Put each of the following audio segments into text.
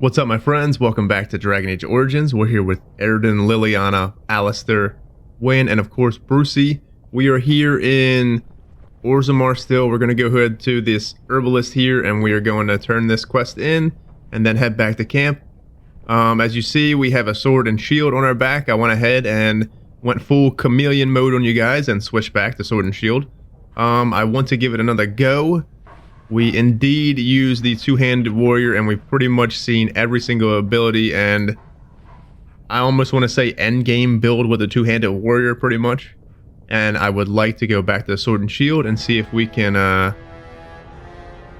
What's up, my friends? Welcome back to Dragon Age Origins. We're here with Aroden, Liliana, Alistair, Wynn, and of course Bowskii. We are here in Orzammar still. We're going to go ahead to this herbalist here and we are going to turn this quest in and then head back to camp. As you see, we have a sword and shield on our back. I went ahead and went full chameleon mode on you guys and switched back to sword and shield. I want to give it another go. We indeed use the two-handed warrior, and we've pretty much seen every single ability, and I almost want to say endgame build with a two-handed warrior pretty much. And I would like to go back to the sword and shield and see if we can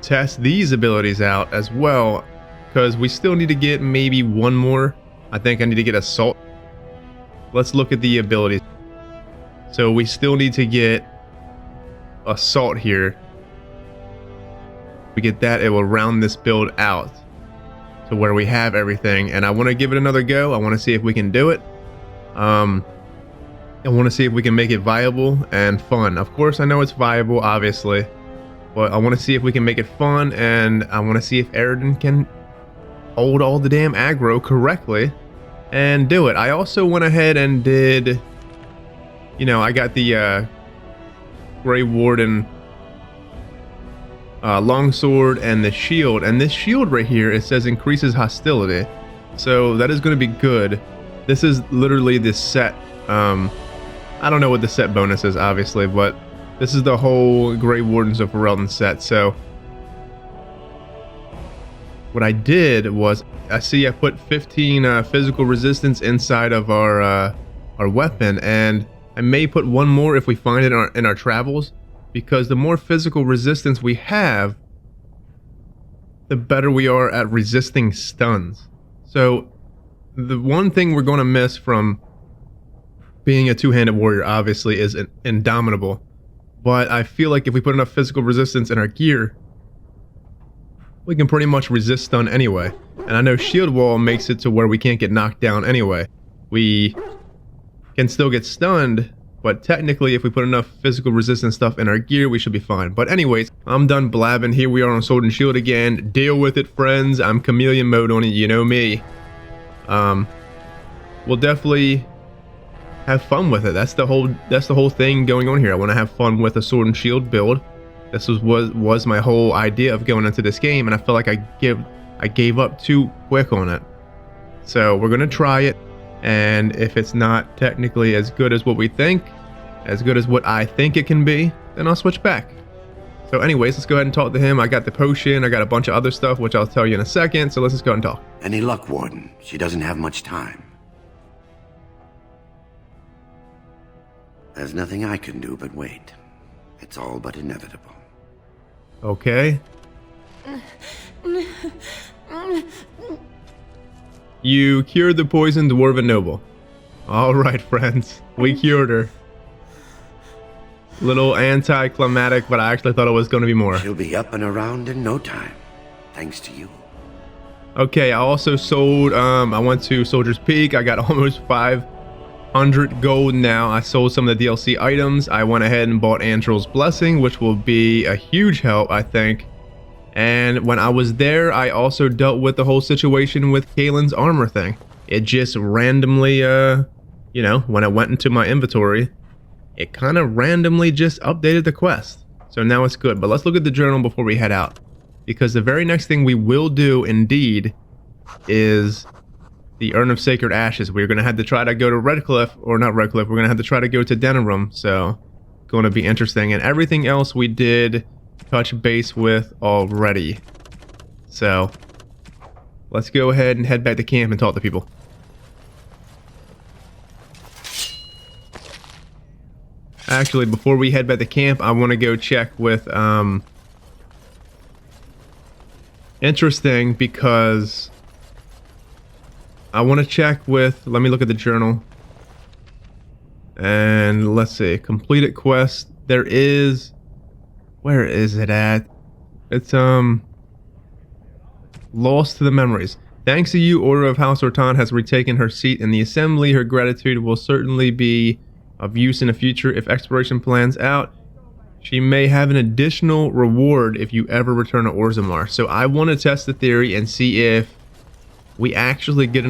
test these abilities out as well, because we still need to get maybe one more. I think I need to get assault. Let's look at the abilities. So we still need to get assault here. We get that, it will round this build out to where we have everything, and I want to give it another go. I want to see if we can do it. I want to see if we can make it viable and fun. Of course, I know it's viable, obviously, but I want to see if we can make it fun, and I want to see if Aroden can hold all the damn aggro correctly and do it. I also went ahead and did, you know, I got the Grey Warden longsword and the shield, and this shield right here, it says increases hostility, so that is going to be good. This is literally the set. I don't know what the set bonus is, obviously, but this is the whole Grey Wardens of Ferelden set. So what I did was, I put 15 physical resistance inside of our weapon, and I may put one more if we find it in our travels. Because the more physical resistance we have, the better we are at resisting stuns. So the one thing we're going to miss from being a two-handed warrior, obviously, is indomitable. But I feel like if we put enough physical resistance in our gear, we can pretty much resist stun anyway. And I know shield wall makes it to where we can't get knocked down anyway. We can still get stunned, but technically, if we put enough physical resistance stuff in our gear, we should be fine. But anyways, I'm done blabbing. Here we are on Sword and Shield again. Deal with it, friends. I'm chameleon mode on it, you know me. We'll definitely have fun with it. That's the whole thing going on here. I want to have fun with a Sword and Shield build. This was my whole idea of going into this game, and I feel like I gave up too quick on it. So we're gonna try it. And if it's not technically as good as what we think, as good as what I think it can be, then I'll switch back. So anyways, let's go ahead and talk to him. I got the potion, I got a bunch of other stuff, which I'll tell you in a second, so let's just go ahead and talk. Any luck, Warden? She doesn't have much time. There's nothing I can do but wait. It's all but inevitable. Okay. You cured the poisoned dwarven noble. Alright, friends. We cured her. Little anticlimactic, but I actually thought it was going to be more. She'll be up and around in no time. Thanks to you. Okay, I also sold, I went to Soldier's Peak. I got almost 500 gold now. I sold some of the DLC items. I went ahead and bought Antral's Blessing, which will be a huge help, I think. And when I was there, I also dealt with the whole situation with Kaelin's armor thing. It just randomly, you know, when I went into my inventory, it kind of randomly just updated the quest. So now it's good. But let's look at the journal before we head out. Because the very next thing we will do, indeed, is the Urn of Sacred Ashes. We're going to have to try to go to Redcliffe, or not Redcliffe, we're going to have to try to go to Denerim. So, going to be interesting. And everything else we did touch base with already. So let's go ahead and head back to camp and talk to people. Actually, before we head back to camp, I want to go check with interesting, because I want to check with, let me look at the journal, and let's see, completed quest. There is, where is it at? It's lost to the memories. Thanks to you, Order of House Orton has retaken her seat in the assembly. Her gratitude will certainly be of use in the future. If exploration plans out, she may have an additional reward if you ever return to Orzammar. So I want to test the theory and see if we actually get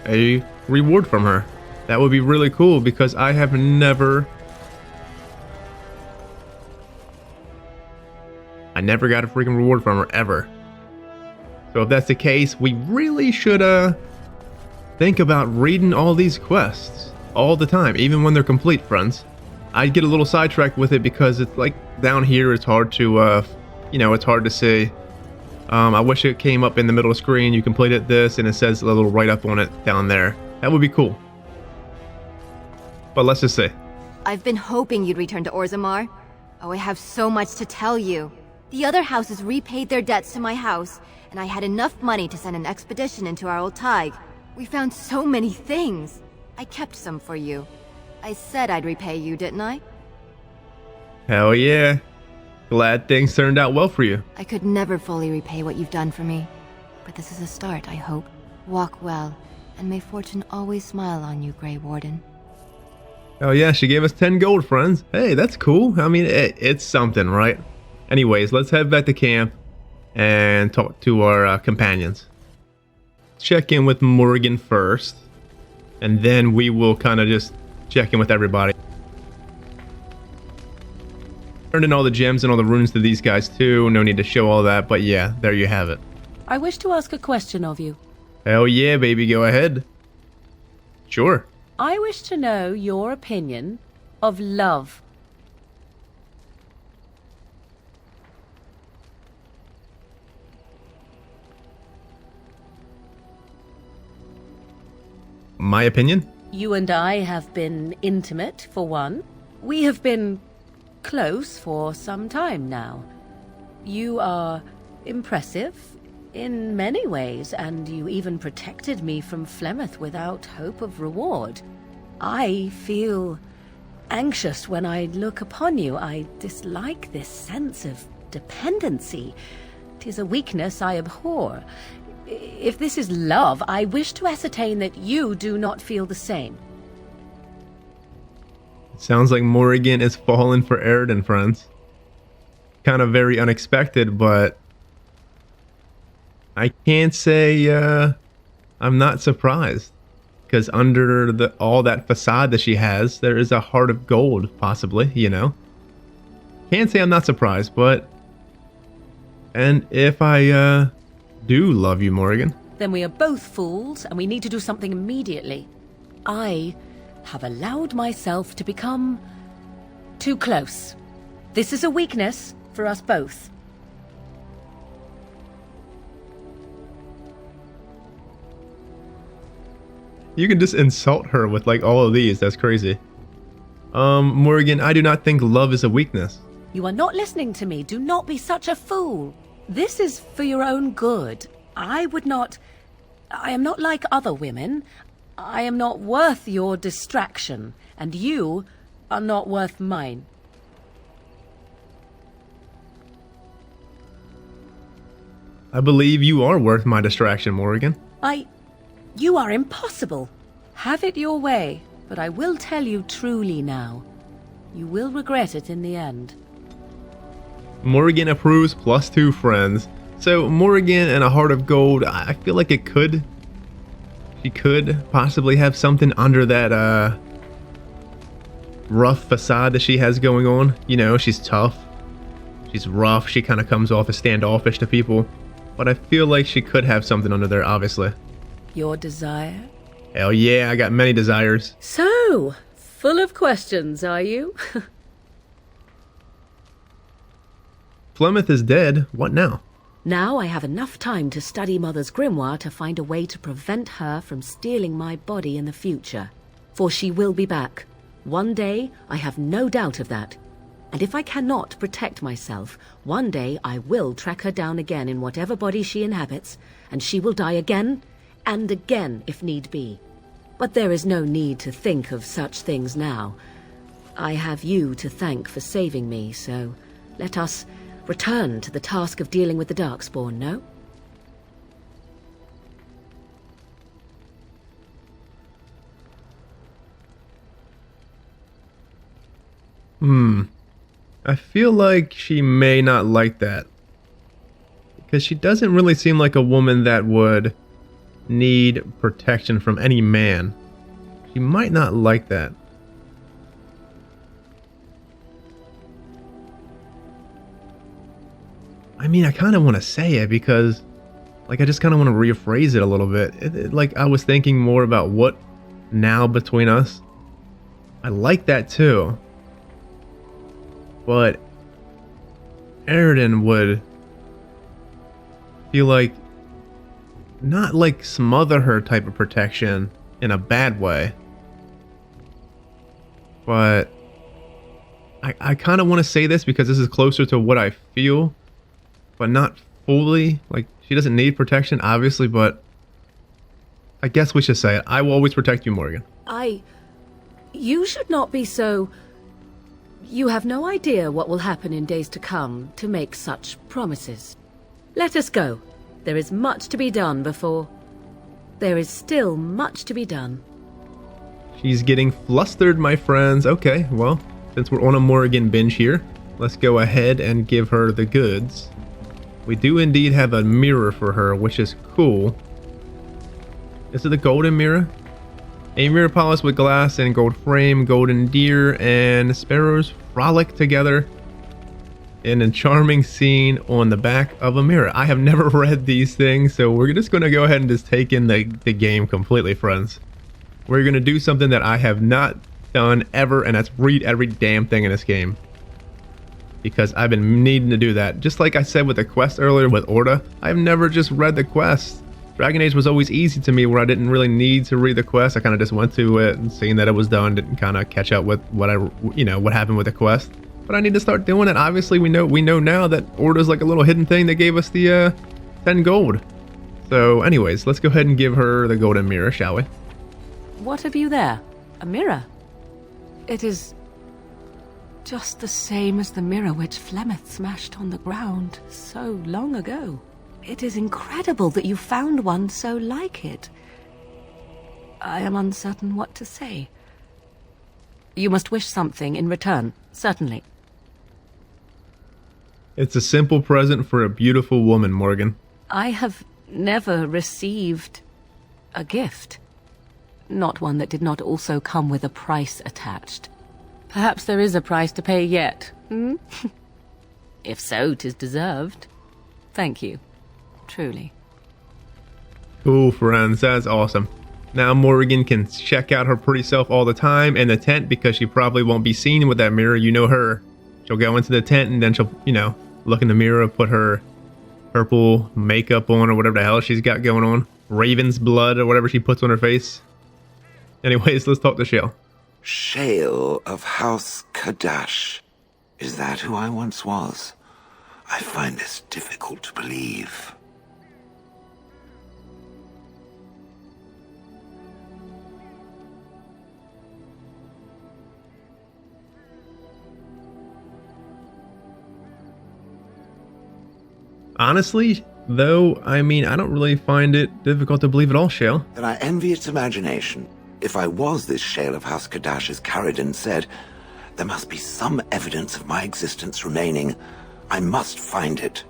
a reward from her. That would be really cool because I have never... I never got a freaking reward from her, ever. So if that's the case, we really should think about reading all these quests all the time, even when they're complete, friends. I get a little sidetracked with it because it's like down here, it's hard to, it's hard to see. I wish it came up in the middle of the screen. You completed this and it says a little write-up on it down there. That would be cool. But let's just see. I've been hoping you'd return to Orzammar. Oh, I have so much to tell you. The other houses repaid their debts to my house, and I had enough money to send an expedition into our old Tig. We found so many things. I kept some for you. I said I'd repay you, didn't I? Hell yeah. Glad things turned out well for you. I could never fully repay what you've done for me. But this is a start, I hope. Walk well, and may fortune always smile on you, Grey Warden. Oh yeah, she gave us 10 gold, friends. Hey, that's cool. I mean, it's something, right? Anyways, let's head back to camp and talk to our companions. Check in with Morrigan first, and then we will kind of just check in with everybody. Turned in all the gems and all the runes to these guys too. No need to show all that, but yeah, there you have it. I wish to ask a question of you. Hell yeah, baby, go ahead. Sure. I wish to know your opinion of love. My opinion? You and I have been intimate, for one. We have been close for some time now. You are impressive in many ways, and you even protected me from Flemeth without hope of reward. I feel anxious when I look upon you. I dislike this sense of dependency. 'Tis a weakness I abhor. If this is love, I wish to ascertain that you do not feel the same. It sounds like Morrigan is falling for Aroden, friends. Kind of very unexpected, but I can't say I'm not surprised. Because under all that facade that she has, there is a heart of gold, possibly, you know? Can't say I'm not surprised, but... And if I do love you, Morrigan. Then we are both fools, and we need to do something immediately. I have allowed myself to become too close. This is a weakness for us both. You can just insult her with like all of these. That's crazy. Morrigan, I do not think love is a weakness. You are not listening to me. Do not be such a fool. This is for your own good. I am not like other women. I am not worth your distraction, and you are not worth mine. I believe you are worth my distraction, Morrigan. You are impossible. Have it your way, but I will tell you truly now. You will regret it in the end. Morrigan approves, +2 friends. So Morrigan and a heart of gold, I feel like she could possibly have something under that rough facade that she has going on. You know, she's tough, she's rough, she kind of comes off as standoffish to people. But I feel like she could have something under there, obviously. Your desire? Hell yeah, I got many desires. So, full of questions, are you? Flemeth is dead. What now? Now I have enough time to study Mother's grimoire to find a way to prevent her from stealing my body in the future. For she will be back. One day, I have no doubt of that. And if I cannot protect myself, one day I will track her down again in whatever body she inhabits, and she will die again and again if need be. But there is no need to think of such things now. I have you to thank for saving me, so let us return to the task of dealing with the Darkspawn, no? I feel like she may not like that. Because she doesn't really seem like a woman that would need protection from any man. She might not like that. I mean, I kind of want to say it because, like, I just kind of want to rephrase it a little bit. Like, I was thinking more about what now between us. I like that too. But Aroden would feel like, not like smother her type of protection in a bad way. But I kind of want to say this because this is closer to what I feel. But not fully. Like, she doesn't need protection, obviously, but I guess we should say it. I will always protect you, Morrigan. You should not be so... You have no idea what will happen in days to come to make such promises. Let us go. There is much to be done before... There is still much to be done. She's getting flustered, my friends. Okay, well, since we're on a Morrigan binge here, let's go ahead and give her the goods. We do indeed have a mirror for her, which is cool. Is it the golden mirror? A mirror polished with glass and gold frame, golden deer and sparrows frolic together in a charming scene on the back of a mirror. I have never read these things, so we're just going to go ahead and just take in the game completely, friends. We're going to do something that I have not done ever, and that's read every damn thing in this game. Because I've been needing to do that. Just like I said with the quest earlier with Orda, I've never just read the quest. Dragon Age was always easy to me where I didn't really need to read the quest. I kind of just went to it and seeing that it was done, didn't kind of catch up with what what happened with the quest. But I need to start doing it. Obviously, we know now that Orda's like a little hidden thing that gave us the 10 gold. So anyways, let's go ahead and give her the golden mirror, shall we? What have you there? A mirror? It is... just the same as the mirror which Flemeth smashed on the ground so long ago. It is incredible that you found one so like it. I am uncertain what to say. You must wish something in return, certainly. It's a simple present for a beautiful woman, Morrigan. I have never received a gift. Not one that did not also come with a price attached. Perhaps there is a price to pay yet, hmm? If so, 'tis deserved. Thank you. Truly. Cool, friends. That's awesome. Now Morrigan can check out her pretty self all the time in the tent because she probably won't be seen with that mirror. You know her. She'll go into the tent and then she'll, look in the mirror, put her purple makeup on or whatever the hell she's got going on. Raven's blood or whatever she puts on her face. Anyways, let's talk to Shale. Shale of House Kadash. Is that who I once was? I find this difficult to believe. Honestly, though, I don't really find it difficult to believe at all, Shale. Then I envy its imagination. If I was this Shale of House Kadash, as Aroden said, there must be some evidence of my existence remaining. I must find it.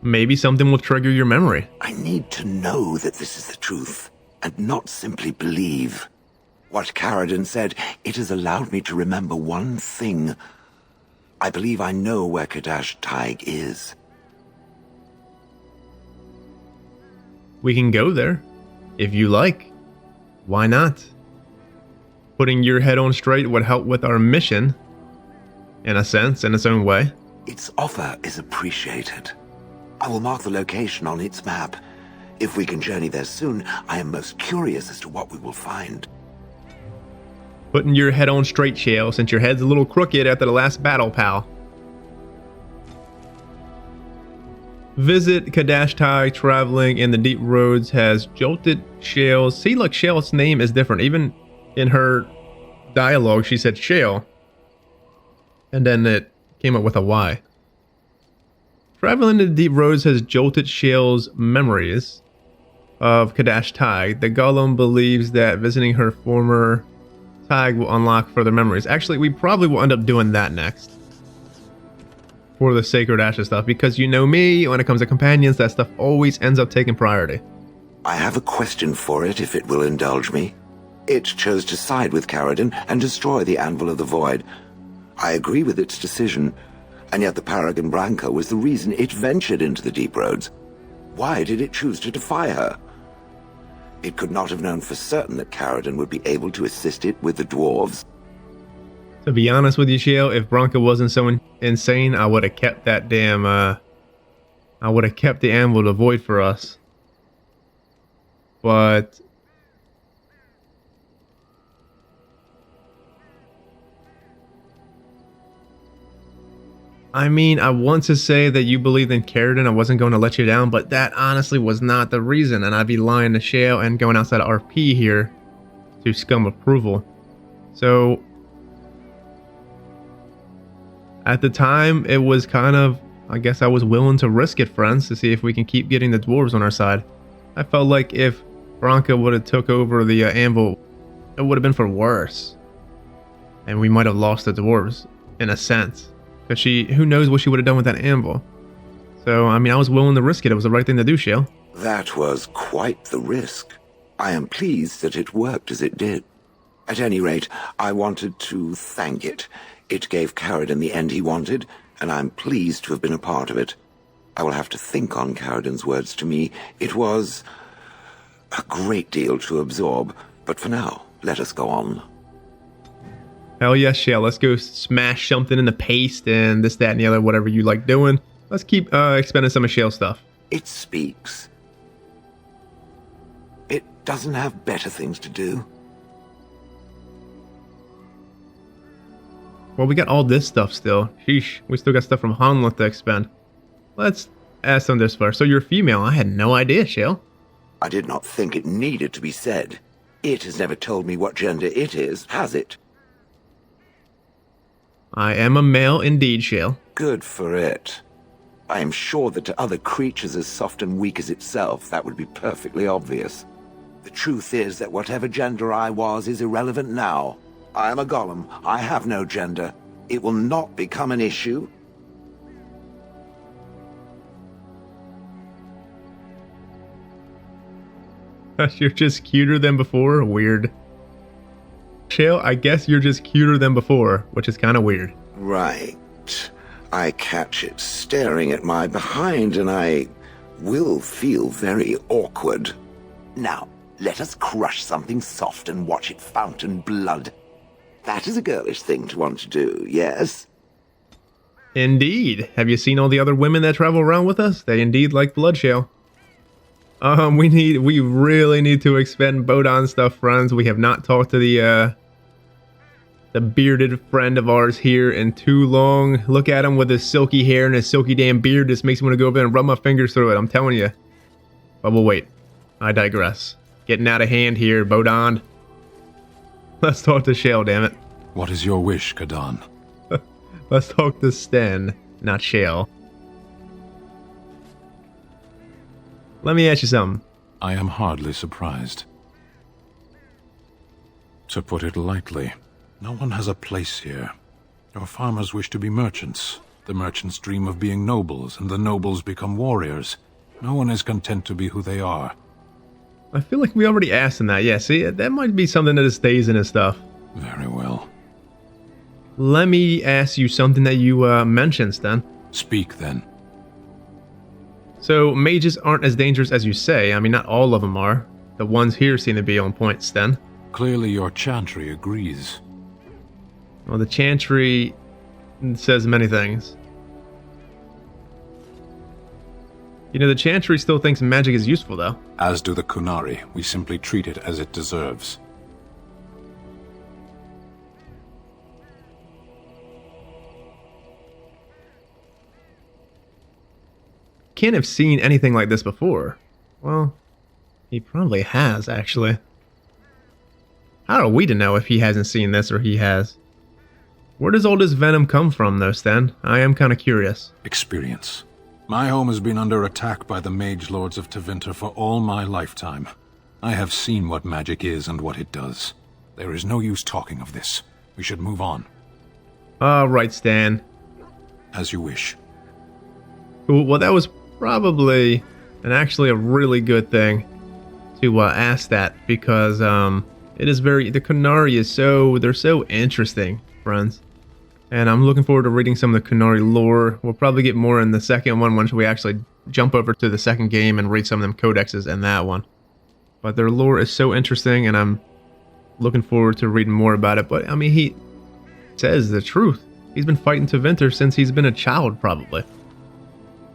Maybe something will trigger your memory. I need to know that this is the truth, and not simply believe. What Aroden said, it has allowed me to remember one thing. I believe I know where Kadash Taig is. We can go there, if you like. Why not? Putting your head on straight would help with our mission, in a sense, in its own way. Its offer is appreciated. I will mark the location on its map. If we can journey there soon, I am most curious as to what we will find. Putting your head on straight, Shale, since your head's a little crooked after the last battle, pal. Visit Kadash Taig. Traveling in the deep roads has jolted Shale. See, look, Shale's name is different. Even in her dialogue, she said Shale. And then it came up with a Y. Traveling in the deep roads has jolted Shale's memories of Kadash Taig. The golem believes that visiting her former Taig will unlock further memories. Actually, we probably will end up doing that next. for the Sacred Ashes stuff, because you know me, when it comes to companions, that stuff always ends up taking priority. I have a question for it, if it will indulge me. It chose to side with Caradon and destroy the Anvil of the Void. I agree with its decision, and yet the Paragon Branca was the reason it ventured into the Deep Roads. Why did it choose to defy her? It could not have known for certain that Caradon would be able to assist it with the dwarves. To be honest with you, Shale, if Branca wasn't so insane, I would have kept that damn, I would have kept the Anvil of the Void for us. But I mean, I want to say that you believed in Caradon, I wasn't going to let you down, but that honestly was not the reason, and I'd be lying to Shale and going outside of RP here to scum approval. So at the time, it was kind of, I guess I was willing to risk it, friends, to see if we can keep getting the dwarves on our side. I felt like if Branca would have took over the Anvil, it would have been for worse. And we might have lost the dwarves, in a sense. Because who knows what she would have done with that Anvil. So, I mean, I was willing to risk it. It was the right thing to do, Shale. That was quite the risk. I am pleased that it worked as it did. At any rate, I wanted to thank it. It gave Caradon the end he wanted, and I'm pleased to have been a part of it. I will have to think on Caradon's words to me. It was a great deal to absorb, but for now, let us go on. Hell yes, Shale. Let's go smash something in the paste and this, that, and the other, whatever you like doing. Let's keep expending some of Shale's stuff. It speaks. It doesn't have better things to do. Well, we got all this stuff still. Sheesh, we still got stuff from Hanleth to expend. Let's ask them this first. So you're female. I had no idea, Shale. I did not think it needed to be said. It has never told me what gender it is, has it? I am a male indeed, Shale. Good for it. I am sure that to other creatures as soft and weak as itself, that would be perfectly obvious. The truth is that whatever gender I was is irrelevant now. I am a golem. I have no gender. It will not become an issue. You're just cuter than before? Weird. Shale, I guess you're just cuter than before, which is kind of weird. Right. I catch it staring at my behind, and I will feel very awkward. Now, let us crush something soft and watch it fountain blood. That is a girlish thing to want to do, yes? Indeed. Have you seen all the other women that travel around with us? They indeed like blood, Shale. We really need to expend Bodon stuff, friends. We have not talked to the bearded friend of ours here in too long. Look at him with his silky hair and his silky damn beard. This makes me want to go over there and rub my fingers through it, I'm telling you. But we'll wait. I digress. Getting out of hand here, Bodon. Let's talk to Shale, damn it. What is your wish, Kadan? Let's talk to Sten, not Shale. Let me ask you something. I am hardly surprised. To put it lightly, no one has a place here. Your farmers wish to be merchants. The merchants dream of being nobles, and the nobles become warriors. No one is content to be who they are. I feel like we already asked him that. Yeah, see, that might be something that stays in his stuff. Very well. Let me ask you something that you mentioned, Sten. Speak, then. So, mages aren't as dangerous as you say. I mean, not all of them are. The ones here seem to be on point, Sten. Clearly your chantry agrees. Well, the chantry says many things. You know, the chantry still thinks magic is useful, though. As do the Kunari. We simply treat it as it deserves. Can't have seen anything like this before. Well, he probably has, actually. How are we to know if he hasn't seen this or he has? Where does all this venom come from, though, Sten? I am kind of curious. Experience. My home has been under attack by the mage lords of Tevinter for all my lifetime. I have seen what magic is and what it does. There is no use talking of this. We should move on. All right, Stan. As you wish. Cool. Well, that was probably and actually a really good thing to ask that, because it is the Qunari is they're so interesting, friends. And I'm looking forward to reading some of the Qunari lore. We'll probably get more in the second one once we actually jump over to the second game and read some of them codexes in that one. But their lore is so interesting, and I'm looking forward to reading more about it. But I mean, he says the truth. He's been fighting Tevinter since he's been a child, probably.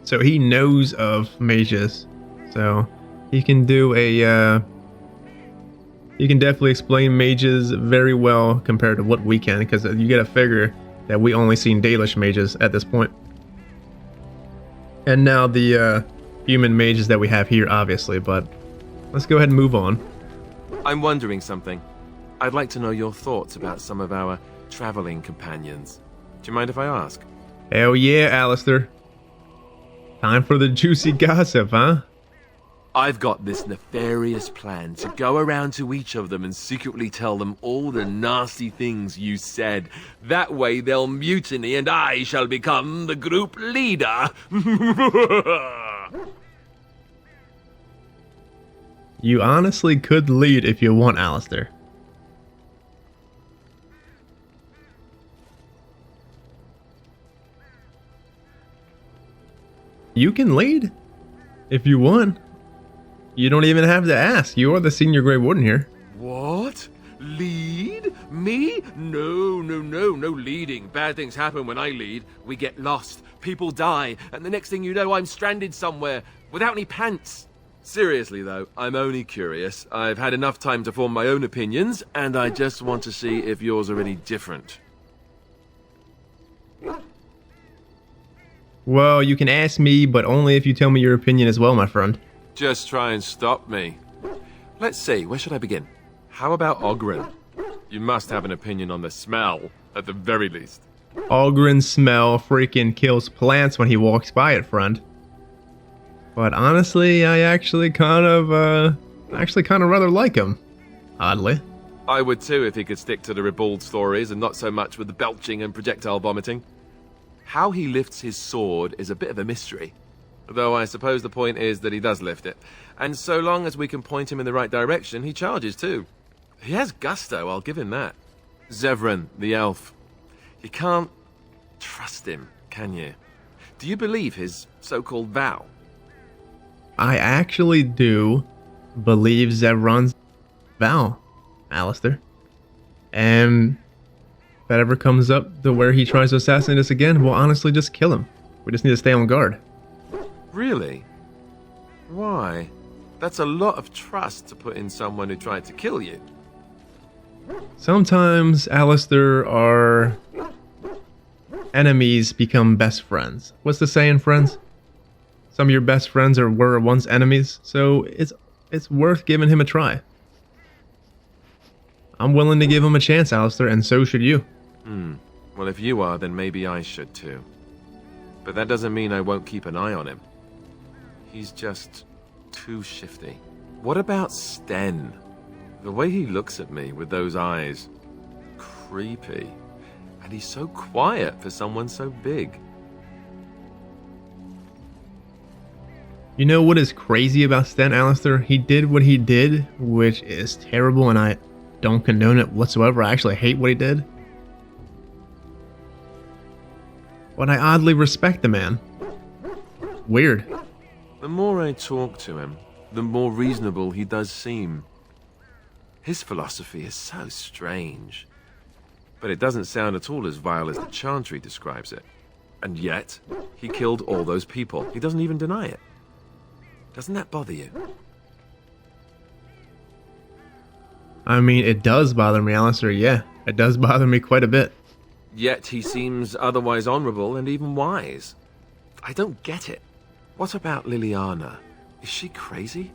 So he knows of mages. So he can do he can definitely explain mages very well compared to what we can, because you gotta figure that we only seen Dalish mages at this point. And now the human mages that we have here, obviously, but let's go ahead and move on. I'm wondering something. I'd like to know your thoughts about some of our traveling companions. Do you mind if I ask? Hell yeah, Alistair. Time for the juicy gossip, huh? I've got this nefarious plan to go around to each of them and secretly tell them all the nasty things you said. That way they'll mutiny and I shall become the group leader. You honestly could lead if you want, Alistair. You can lead if you want. You don't even have to ask. You are the senior Grey Warden here. What? Lead? Me? No leading. Bad things happen when I lead. We get lost, people die, and the next thing you know I'm stranded somewhere without any pants. Seriously though, I'm only curious. I've had enough time to form my own opinions, and I just want to see if yours are any different. Well, you can ask me, but only if you tell me your opinion as well, my friend. Just try and stop me. Let's see, where should I begin? How about Ogren? You must have an opinion on the smell, at the very least. Ogren's smell freaking kills plants when he walks by it, friend. But honestly, I actually kind of rather like him. Oddly. I would too if he could stick to the ribald stories and not so much with the belching and projectile vomiting. How he lifts his sword is a bit of a mystery. Though I suppose the point is that he does lift it. And so long as we can point him in the right direction, he charges too. He has gusto, I'll give him that. Zevran, the elf. You can't trust him, can you? Do you believe his so-called vow? I actually do believe Zevran's vow, Alistair. And if that ever comes up to where he tries to assassinate us again, we'll honestly just kill him. We just need to stay on guard. Really? Why? That's a lot of trust to put in someone who tried to kill you. Sometimes, Alistair, our enemies become best friends. What's the saying, friends? Some of your best friends were once enemies, so it's worth giving him a try. I'm willing to give him a chance, Alistair, and so should you. Well, if you are, then maybe I should too. But that doesn't mean I won't keep an eye on him. He's just too shifty. What about Sten? The way he looks at me with those eyes. Creepy. And he's so quiet for someone so big. You know what is crazy about Sten, Alistair? He did what he did, which is terrible, and I don't condone it whatsoever. I actually hate what he did. But I oddly respect the man. Weird. The more I talk to him, the more reasonable he does seem. His philosophy is so strange. But it doesn't sound at all as vile as the Chantry describes it. And yet, he killed all those people. He doesn't even deny it. Doesn't that bother you? I mean, it does bother me, Alistair. Yeah, it does bother me quite a bit. Yet he seems otherwise honorable and even wise. I don't get it. What about Liliana? Is she crazy?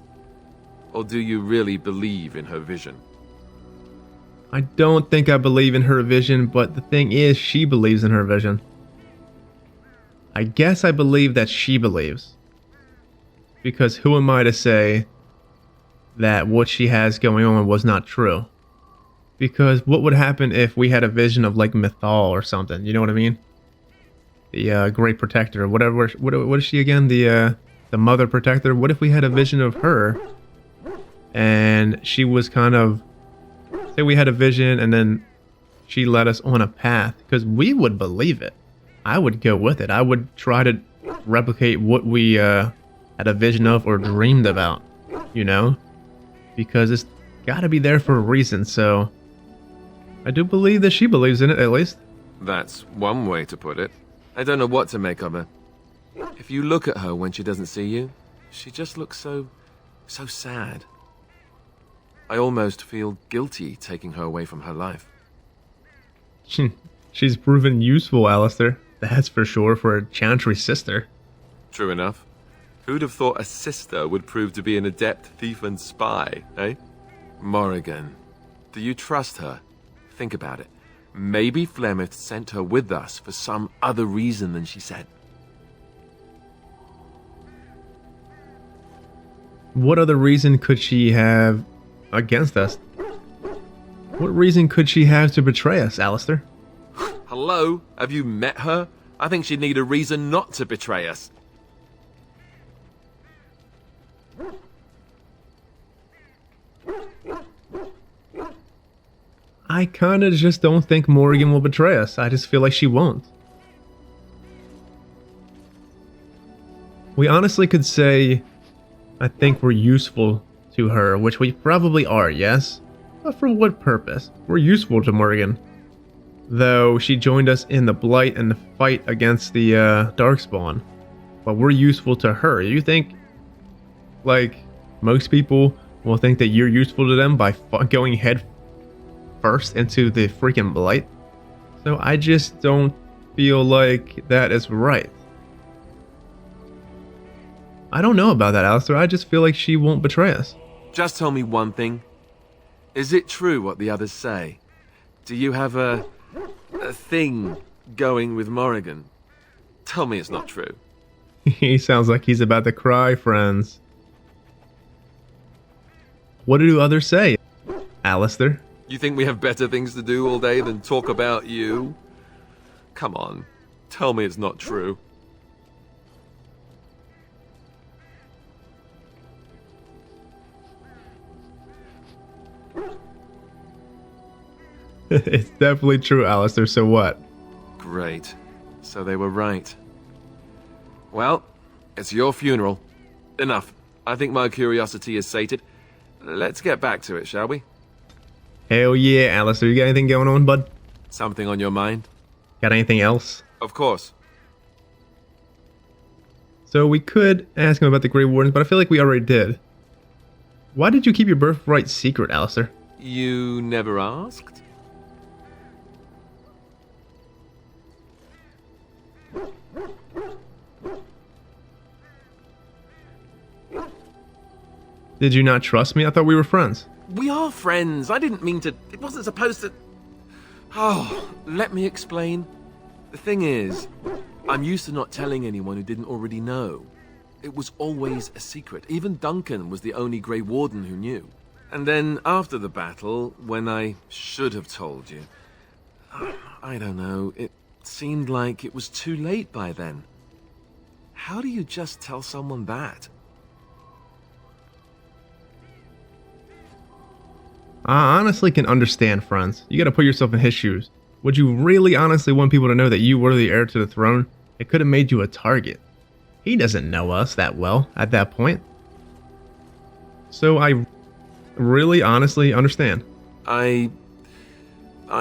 Or do you really believe in her vision? I don't think I believe in her vision, but the thing is, she believes in her vision. I guess I believe that she believes. Because who am I to say that what she has going on was not true? Because what would happen if we had a vision of like Mythal or something, you know what I mean? the Great Protector, whatever. What is she again? The Mother Protector. What if we had a vision of her, and she was kind of, say we had a vision, and then she led us on a path, because we would believe it. I would go with it. I would try to replicate what we had a vision of or dreamed about, you know, because it's got to be there for a reason. So I do believe that she believes in it, at least. That's one way to put it. I don't know what to make of her. If you look at her when she doesn't see you, she just looks so sad. I almost feel guilty taking her away from her life. She's proven useful, Alistair. That's for sure, for a Chantry sister. True enough. Who'd have thought a sister would prove to be an adept thief and spy, eh? Morrigan. Do you trust her? Think about it. Maybe Flemeth sent her with us for some other reason than she said. What other reason could she have against us? What reason could she have to betray us, Alistair? Hello? Have you met her? I think she'd need a reason not to betray us. I kinda just don't think Morrigan will betray us. I just feel like she won't. We honestly could say, I think we're useful to her, which we probably are, yes? But for what purpose? We're useful to Morrigan. Though she joined us in the Blight and the fight against the Darkspawn. But we're useful to her. You think, like, most people will think that you're useful to them by going head first into the freaking Blight? So I just don't feel like that is right. I don't know about that, Alistair. I just feel like she won't betray us. Just tell me one thing. Is it true what the others say? Do you have a thing going with Morrigan? Tell me it's not true. He sounds like he's about to cry, friends. What do others say, Alistair? You think we have better things to do all day than talk about you? Come on, tell me it's not true. It's definitely true, Alistair, so what? Great. So they were right. Well, it's your funeral. Enough. I think my curiosity is sated. Let's get back to it, shall we? Hell yeah, Alistair. You got anything going on, bud? Something on your mind? Got anything else? Of course. So we could ask him about the Grey Wardens, but I feel like we already did. Why did you keep your birthright secret, Alistair? You never asked? Did you not trust me? I thought we were friends. We are friends. I didn't mean to... It wasn't supposed to... Oh, let me explain. The thing is, I'm used to not telling anyone who didn't already know. It was always a secret. Even Duncan was the only Grey Warden who knew. And then after the battle, when I should have told you, I don't know, it seemed like it was too late by then. How do you just tell someone that? I honestly can understand, friends. You gotta put yourself in his shoes. Would you really honestly want people to know that you were the heir to the throne? It could have made you a target. He doesn't know us that well at that point. So I really honestly understand. I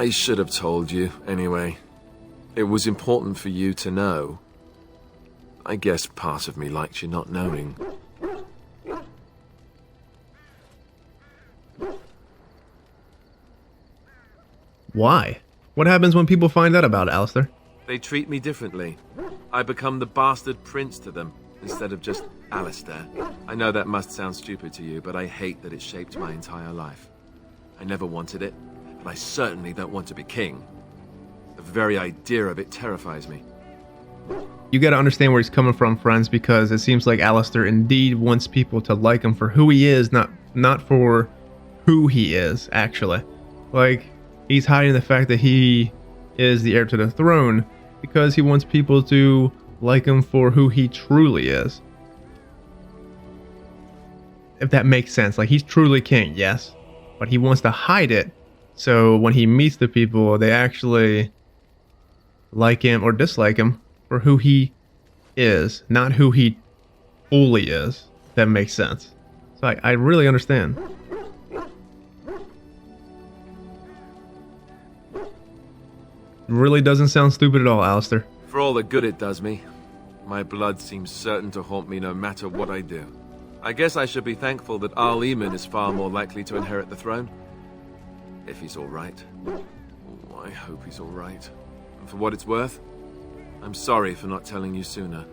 should have told you, anyway. It was important for you to know. I guess part of me liked you not knowing. Why? What happens when people find out about it, Alistair? They treat me differently. I become the bastard prince to them, instead of just Alistair. I know that must sound stupid to you, but I hate that it shaped my entire life. I never wanted it, and I certainly don't want to be king. The very idea of it terrifies me. You gotta understand where he's coming from, friends, because it seems like Alistair indeed wants people to like him for who he is, not for who he is, actually. Like, he's hiding the fact that he is the heir to the throne because he wants people to like him for who he truly is. If that makes sense. Like, he's truly king, yes, but he wants to hide it, so when he meets the people, they actually like him or dislike him for who he is, not who he fully is. If that makes sense. So I really understand. Really doesn't sound stupid at all, Alistair. For all the good it does me, my blood seems certain to haunt me no matter what I do. I guess I should be thankful that Arl Eamon is far more likely to inherit the throne. If he's alright. Oh, I hope he's alright. And for what it's worth, I'm sorry for not telling you sooner.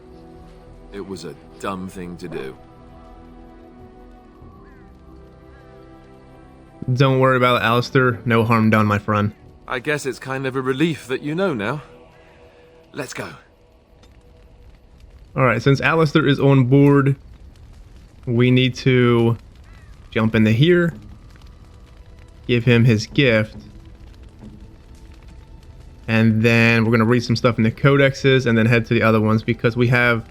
It was a dumb thing to do. Don't worry about it, Alistair. No harm done, my friend. I guess it's kind of a relief that you know now. Let's go. Alright, since Alistair is on board, we need to jump into here, give him his gift, and then we're going to read some stuff in the codexes and then head to the other ones because we have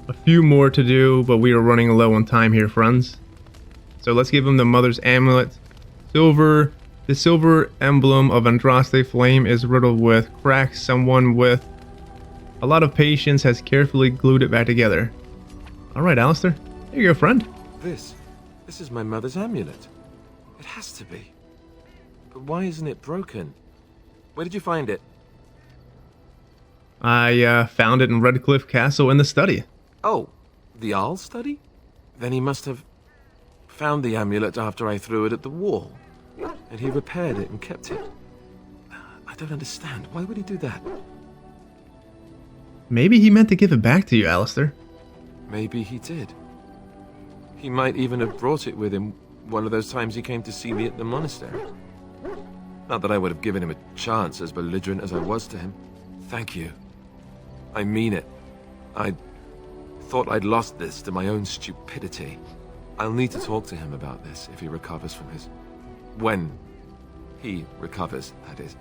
a few more to do, but we are running low on time here, friends. So let's give him the Mother's Amulet. Silver. The silver emblem of Andraste Flame is riddled with cracks. Someone with a lot of patience has carefully glued it back together. Alright, Alistair. Here you go, friend. This is my mother's amulet. It has to be. But why isn't it broken? Where did you find it? I found it in Redcliffe Castle in the study. Oh, the Arl study? Then he must have found the amulet after I threw it at the wall. And he repaired it and kept it. I don't understand. Why would he do that? Maybe he meant to give it back to you, Alistair. Maybe he did. He might even have brought it with him one of those times he came to see me at the monastery. Not that I would have given him a chance, as belligerent as I was to him. Thank you. I mean it. I thought I'd lost this to my own stupidity. I'll need to talk to him about this if he recovers from his... When he recovers, that is.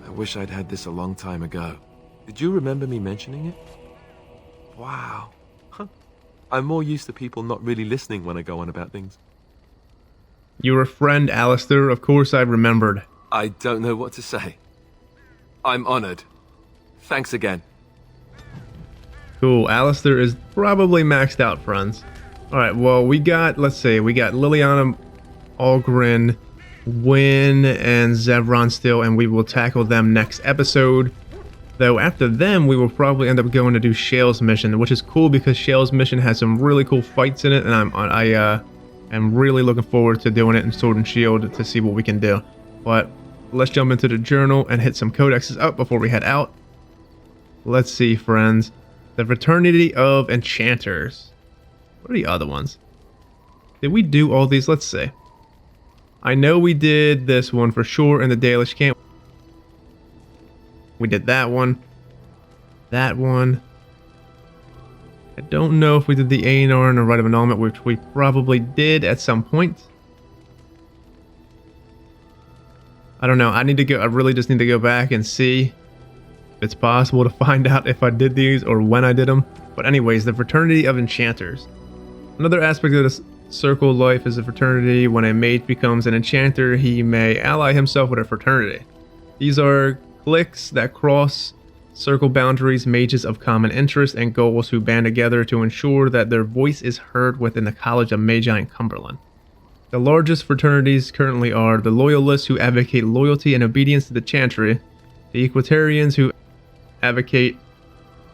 I wish I'd had this a long time ago. Did you remember me mentioning it? Wow. Huh. I'm more used to people not really listening when I go on about things. You're a friend, Alistair. Of course I remembered. I don't know what to say. I'm honored. Thanks again. Cool. Alistair is probably maxed out, friends. Alright, well, we got Liliana, Algren, Wynn, and Zevron still, and we will tackle them next episode. Though after them, we will probably end up going to do Shale's mission, which is cool because Shale's mission has some really cool fights in it, and I am really looking forward to doing it in Sword and Shield to see what we can do. But let's jump into the journal and hit some codexes up before we head out. Let's see, friends. The Fraternity of Enchanters. What are the other ones? Did we do all these? Let's see. I know we did this one for sure in the Dalish camp. We did that one. That one. I don't know if we did the A&R and the Rite of Annulment, which we probably did at some point. I don't know. I really just need to go back and see if it's possible to find out if I did these or when I did them. But anyways, the Fraternity of Enchanters. Another aspect of this circle life is a fraternity. When a mage becomes an enchanter, he may ally himself with a fraternity. These are cliques that cross circle boundaries, mages of common interest and goals who band together to ensure that their voice is heard within the College of Magi in Cumberland. The largest fraternities currently are the Loyalists, who advocate loyalty and obedience to the Chantry, the Equitarians, who advocate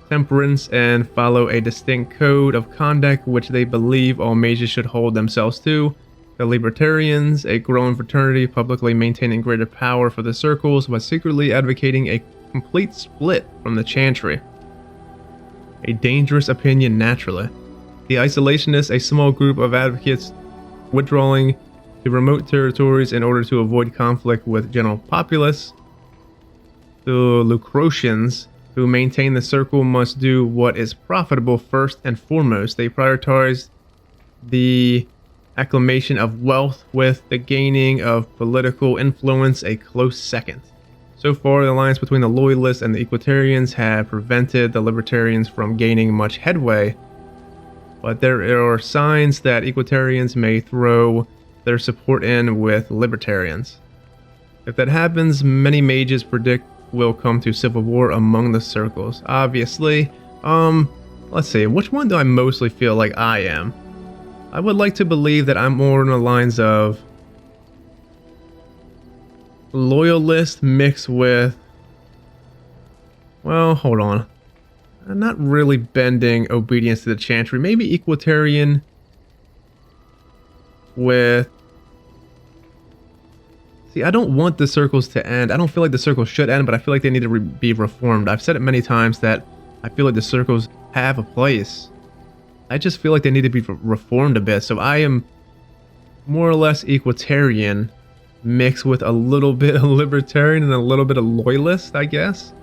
temperance and follow a distinct code of conduct which they believe all mages should hold themselves to, the Libertarians, a growing fraternity publicly maintaining greater power for the circles but secretly advocating a complete split from the Chantry. A dangerous opinion naturally. The Isolationists, a small group of advocates withdrawing to remote territories in order to avoid conflict with general populace. The Lucretians, who maintain the circle must do what is profitable first and foremost. They prioritize the acclamation of wealth with the gaining of political influence a close second. So far, the alliance between the Loyalists and the Equitarians have prevented the Libertarians from gaining much headway, but there are signs that Equitarians may throw their support in with Libertarians. If that happens, many mages predict will come to civil war among the circles. Obviously, let's see, which one do I mostly feel like I am? I would like to believe that I'm more in the lines of Loyalist mixed with, well, hold on. I'm not really bending obedience to the Chantry. Maybe Equitarian with... See, I don't want the circles to end. I don't feel like the circles should end, but I feel like they need to be reformed. I've said it many times that I feel like the circles have a place. I just feel like they need to be reformed a bit. So I am more or less Equitarian mixed with a little bit of Libertarian and a little bit of Loyalist, I guess.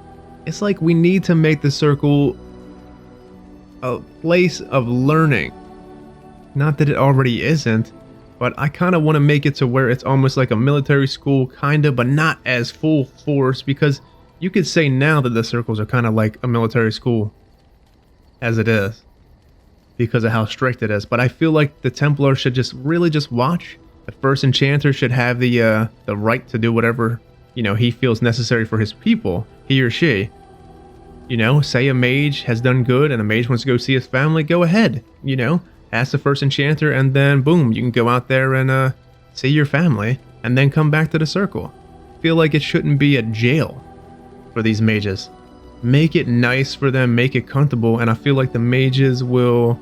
It's like we need to make the circle a place of learning. Not that it already isn't, but I kind of want to make it to where it's almost like a military school, kind of, but not as full force, because you could say now that the circles are kind of like a military school as it is, because of how strict it is. But I feel like the Templars should just really just watch. The first enchanter should have the right to do whatever, you know, he feels necessary for his people, he or she. You know, say a mage has done good and a mage wants to go see his family, go ahead, you know, ask the first enchanter, and then boom, you can go out there and see your family and then come back to the circle. I feel like it shouldn't be a jail for these mages. Make it nice for them, make it comfortable, and I feel like the mages will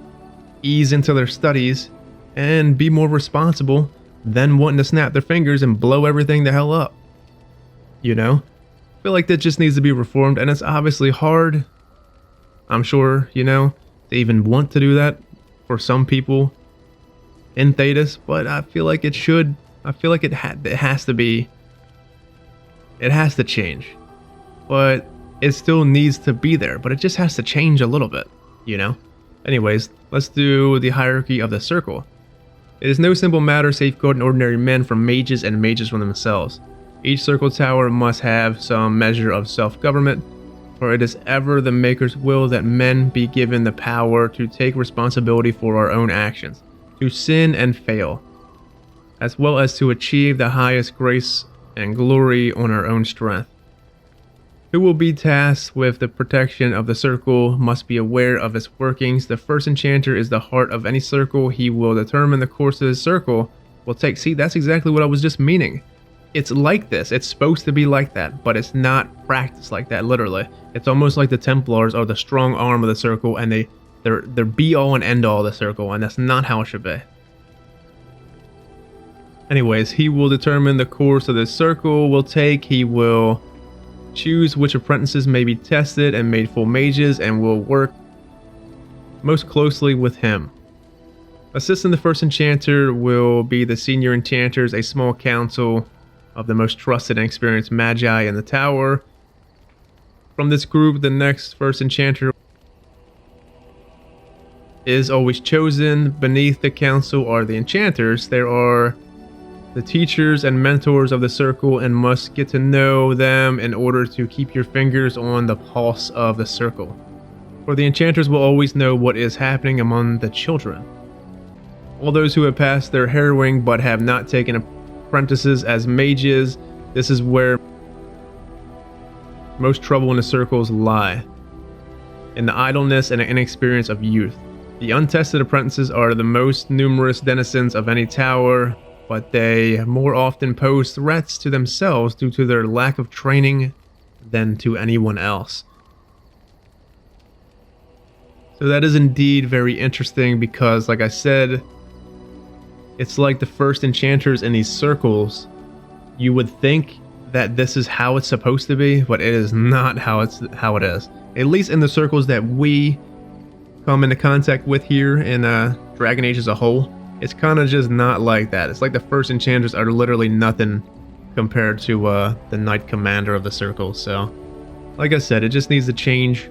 ease into their studies and be more responsible than wanting to snap their fingers and blow everything the hell up. You know? I feel like that just needs to be reformed, and it's obviously hard, I'm sure, you know, to even want to do that for some people in Thedas, but I feel like it should. I feel like it has to be. It has to change. But it still needs to be there, but it just has to change a little bit, you know? Anyways, let's do the hierarchy of the circle. It is no simple matter safeguarding ordinary men from mages and mages from themselves. Each circle tower must have some measure of self-government, for it is ever the Maker's will that men be given the power to take responsibility for our own actions, to sin and fail, as well as to achieve the highest grace and glory on our own strength. Who will be tasked with the protection of the circle must be aware of its workings. The first enchanter is the heart of any circle. He will determine the course of the circle will take. See, that's exactly what I was just meaning. It's like this. It's supposed to be like that, but it's not practiced like that, literally. It's almost like the Templars are the strong arm of the circle, and they're be all and end all of the circle, and that's not how it should be. Anyways, he will determine the course of the circle will take. He will choose which apprentices may be tested and made full mages, and will work most closely with him. Assisting the first enchanter will be the senior enchanters, a small council of the most trusted and experienced magi in the tower. From this group, the next first enchanter is always chosen. Beneath the council are the enchanters. There are the teachers and mentors of the circle, and must get to know them in order to keep your fingers on the pulse of the circle. For the enchanters will always know what is happening among the children. All those who have passed their harrowing but have not taken apprentices as mages, this is where most trouble in the circles lie, in the idleness and inexperience of youth. The untested apprentices are the most numerous denizens of any tower, but they more often pose threats to themselves due to their lack of training than to anyone else. So that is indeed very interesting, because like I said, it's like the first enchanters in these circles. You would think that this is how it's supposed to be, but it is not how it is. At least in the circles that we come into contact with here in Dragon Age as a whole. It's kind of just not like that. It's like the first enchanters are literally nothing compared to the Knight Commander of the circle. So, like I said, it just needs to change,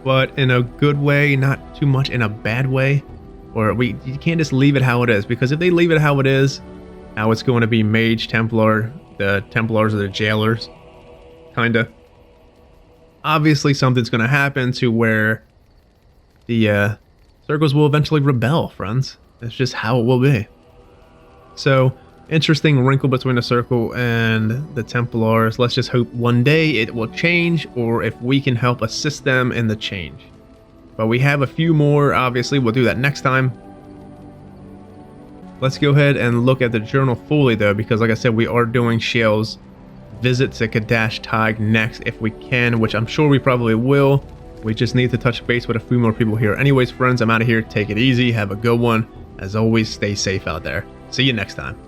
but in a good way, not too much in a bad way. Or you can't just leave it how it is, because if they leave it how it is, how it's going to be Mage, Templar, the Templars are the jailers, kinda. Obviously, something's gonna happen to where the circles will eventually rebel, friends. That's just how it will be. So, interesting wrinkle between the circle and the Templars. Let's just hope one day it will change, or if we can help assist them in the change. But we have a few more, obviously. We'll do that next time. Let's go ahead and look at the journal fully, though, because like I said, we are doing Shale's visit to Kadash Tig next if we can, which I'm sure we probably will. We just need to touch base with a few more people here. Anyways, friends, I'm out of here. Take it easy. Have a good one. As always, stay safe out there. See you next time.